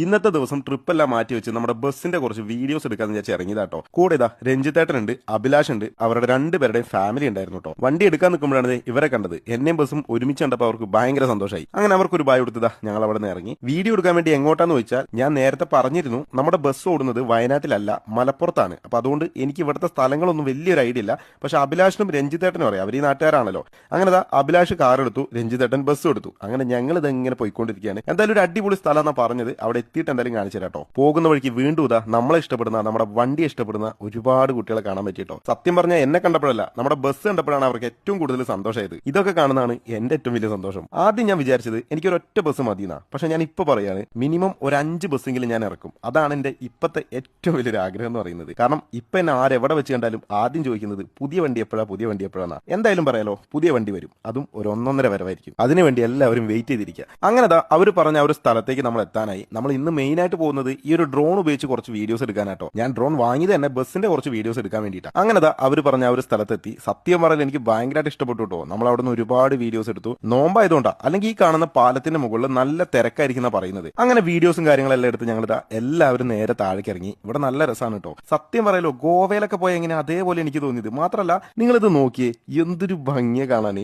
ഇന്നത്തെ ദിവസം ട്രിപ്പെല്ലാം മാറ്റി വെച്ച് നമ്മുടെ ബസ്സിന്റെ കുറച്ച് വീഡിയോസ് എടുക്കാന്ന് വിചാരിച്ച് ഇറങ്ങിയതാട്ടോ. കൂടെ ഇതാ രഞ്ജിത്തേട്ടനുണ്ട്, അഭിലാഷ് ഉണ്ട്, അവരുടെ രണ്ടുപേരുടെയും ഫാമിലി ഉണ്ടായിരുന്നു കേട്ടോ. വണ്ടി എടുക്കാൻ നിൽക്കുമ്പോഴാണ് ദേ ഇവരെ കണ്ടത്. എന്നെയും ബസ്സും ഒരുമിച്ച് കണ്ടപ്പോൾ അവർക്ക് ഭയങ്കര സന്തോഷമായി. അങ്ങനെ അവർക്ക് ഒരു ബായ് കൊടുത്തതാ ഞങ്ങൾ അവിടെ നിന്ന് ഇറങ്ങി. വീഡിയോ എടുക്കാൻ വേണ്ടി എങ്ങോട്ടാന്ന് ചോദിച്ചാൽ ഞാൻ നേരത്തെ പറഞ്ഞിരുന്നു നമ്മുടെ ബസ് ഓടുന്നത് വയനാട്ടിലല്ല മലപ്പുറത്താണ്. അപ്പൊ അതുകൊണ്ട് എനിക്ക് ഇവിടുത്തെ സ്ഥലങ്ങളൊന്നും വലിയൊരു ഐഡിയ ഇല്ല. പക്ഷെ അഭിലാഷിനും രഞ്ജിത്തേട്ടനും അറിയാം, അവർ ഈ നാട്ടുകാരാണല്ലോ. അങ്ങനെ ദാ അഭിലാഷ് കാർ എടുത്തു, രഞ്ജിത്തേട്ടൻ ബസ് എടുത്തു. അങ്ങനെ ഞങ്ങൾ ഇതെങ്ങനെ പോയിക്കൊണ്ടിരിക്കുകയാണ്. എന്തായാലും ഒരു അടിപൊളി സ്ഥലം എന്നാ പറഞ്ഞത്. അവിടെ എത്തിയിട്ട് എന്തായാലും കാണിച്ചു തരാട്ടോ. പോകുന്ന വഴിക്ക് വീണ്ടും ഇതാ നമ്മളെ ഇഷ്ടപ്പെടുന്ന, നമ്മുടെ വണ്ടി ഇഷ്ടപ്പെടുന്ന ഒരുപാട് കുട്ടികളെ കാണാൻ പറ്റിട്ടോ. സത്യം പറഞ്ഞാൽ എന്നെ കണ്ടപ്പോഴല്ല, നമ്മുടെ ബസ് കണ്ടപ്പോഴാണ് അവർക്ക് ഏറ്റവും കൂടുതൽ സന്തോഷമായത്. ഇതൊക്കെ കാണുന്നതാണ് എന്റെ ഏറ്റവും വലിയ സന്തോഷം. ആദ്യം ഞാൻ വിചാരിച്ചത് എനിക്കൊരു ഒറ്റ ബസ് മതിയെന്നാ. പക്ഷെ ഞാൻ ഇപ്പൊ പറയാണ്, മിനിമം ഒരു 5 ബസ്സെങ്കിലും ഞാൻ ഇറക്കും. അതാണ് എന്റെ ഇപ്പത്തെ ഏറ്റവും വലിയൊരു ആഗ്രഹം എന്ന് പറയുന്നത്. കാരണം ഇപ്പൊ എന്നെ ആരെവിടെ വെച്ച് കണ്ടാലും ആദ്യം ചോദിക്കുന്നത് പുതിയ വണ്ടി എപ്പോഴാണ്. എന്തായാലും പറയാലോ, പുതിയ വണ്ടി വരും. അതും ഒരു 1.5 വരവായിരിക്കും. അതിനുവേണ്ടി എല്ലാവരും വെയിറ്റ് ചെയ്തിരിക്കുക. അങ്ങനെ അവർ പറഞ്ഞ ഒരു സ്ഥലത്തേക്ക് നമ്മൾ എത്താനായി. നമ്മൾ ഇന്ന് മെയിൻ ആയിട്ട് പോകുന്നത് ഈ ഒരു ഡ്രോൺ ഉപയോഗിച്ച് കുറച്ച് വീഡിയോസ് എടുക്കാനാട്ടോ. ഞാൻ ഡ്രോൺ വാങ്ങിയത് തന്നെ ബസ്സിന്റെ കുറച്ച് വീഡിയോസ് എടുക്കാൻ വേണ്ടിയിട്ടാണ്. അങ്ങനെ അവർ പറഞ്ഞ ഒരു സ്ഥലത്തെത്തി. സത്യം പറഞ്ഞാൽ എനിക്ക് ഭയങ്കരമായിട്ട് ഇഷ്ടപ്പെട്ടു കേട്ടോ. നമ്മൾ അവിടെ നിന്ന് ഒരുപാട് വീഡിയോസ് എടുത്തു. നോമ്പായതുകൊണ്ടാ, അല്ലെങ്കിൽ ഈ കാണുന്ന പാലത്തിന്റെ മുകളിൽ നല്ല തിരക്കായിരിക്കുന്ന പറയുന്നത്. അങ്ങനെ വീഡിയോസും കാര്യങ്ങളെല്ലാം എടുത്ത് ഞങ്ങൾ എല്ലാവരും നേരെ താഴേക്ക് ഇറങ്ങി. ഇവിടെ നല്ല രസമാണ് കേട്ടോ. സത്യം പറയാലോ, ഗോവയിലൊക്കെ പോയ എങ്ങനെ അതേപോലെ എനിക്ക് തോന്നിയത്. മാത്രമല്ല, നിങ്ങളിത് നോക്കിയേ, എന്തൊരു ഭംഗിയെ കാണാൻ.